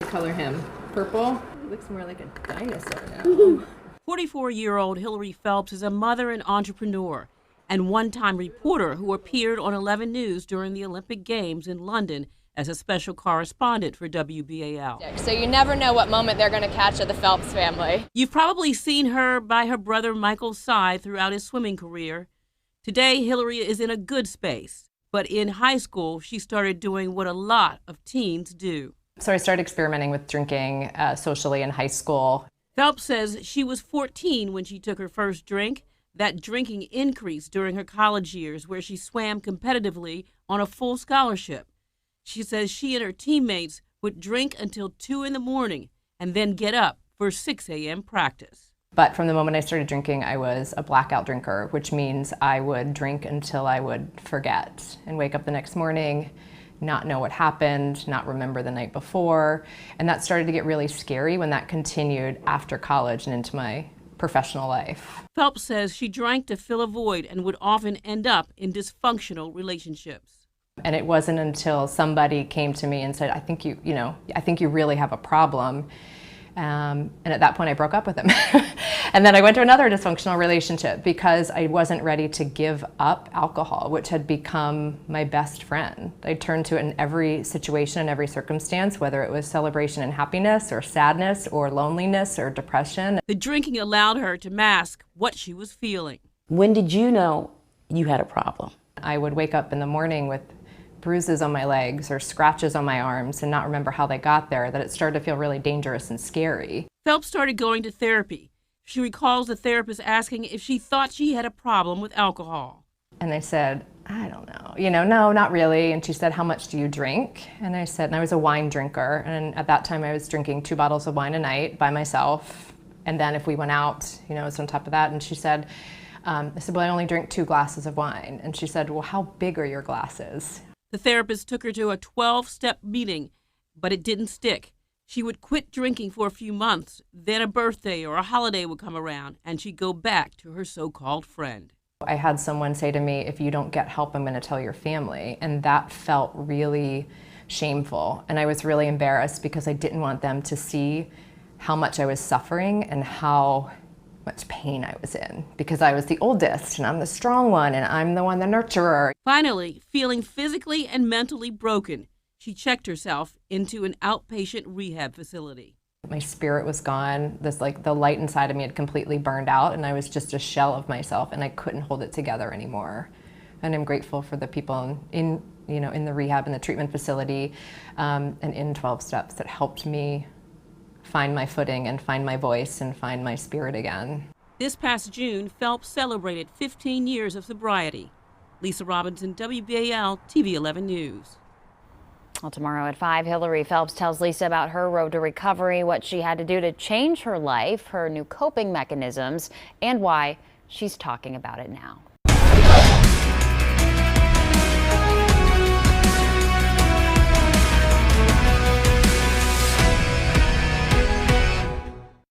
color him? Purple? He looks more like a dinosaur now. 44-year-old Hillary Phelps is a mother and entrepreneur and one-time reporter who appeared on 11 News during the Olympic Games in London as a special correspondent for WBAL. So you never know what moment they're going to catch of the Phelps family. You've probably seen her by her brother Michael's side throughout his swimming career. Today, Hillary is in a good space, but in high school, she started doing what a lot of teens do. So I started experimenting with drinking socially in high school. Phelps says she was 14 when she took her first drink. That drinking increased during her college years, where she swam competitively on a full scholarship. She says she and her teammates would drink until 2 in the morning and then get up for 6 a.m. practice. But from the moment I started drinking, I was a blackout drinker, which means I would drink until I would forget and wake up the next morning, not know what happened, not remember the night before. And that started to get really scary when that continued after college and into my professional life. Phelps says she drank to fill a void and would often end up in dysfunctional relationships. And it wasn't until somebody came to me and said, I think you really have a problem. And at that point I broke up with him. And then I went to another dysfunctional relationship because I wasn't ready to give up alcohol, which had become my best friend. I turned to it in every situation and every circumstance, whether it was celebration and happiness or sadness or loneliness or depression. The drinking allowed her to mask what she was feeling. When did you know you had a problem? I would wake up in the morning with bruises on my legs or scratches on my arms and not remember how they got there, that it started to feel really dangerous and scary. Phelps started going to therapy. She recalls the therapist asking if she thought she had a problem with alcohol. And I said, I don't know, no, not really. And she said, how much do you drink? And I said, and I was a wine drinker. And at that time I was drinking 2 bottles of wine a night by myself. And then if we went out, it was on top of that. And she said, I said, well, I only drink 2 glasses of wine. And she said, well, how big are your glasses? The therapist took her to a 12-step meeting, but it didn't stick. She would quit drinking for a few months, then a birthday or a holiday would come around, and she'd go back to her so-called friend. I had someone say to me, if you don't get help, I'm going to tell your family. And that felt really shameful. And I was really embarrassed because I didn't want them to see how much I was suffering and how much pain I was in, because I was the oldest and I'm the strong one and I'm the one, the nurturer. Finally, feeling physically and mentally broken, she checked herself into an outpatient rehab facility. My spirit was gone. The light inside of me had completely burned out and I was just a shell of myself and I couldn't hold it together anymore. And I'm grateful for the people in the rehab and the treatment facility and in 12 Steps that helped me find my footing and find my voice and find my spirit again. This past June, Phelps celebrated 15 years of sobriety. Lisa Robinson, WBAL TV 11 News. Well, tomorrow at 5, Hillary Phelps tells Lisa about her road to recovery, what she had to do to change her life, her new coping mechanisms, and why she's talking about it now.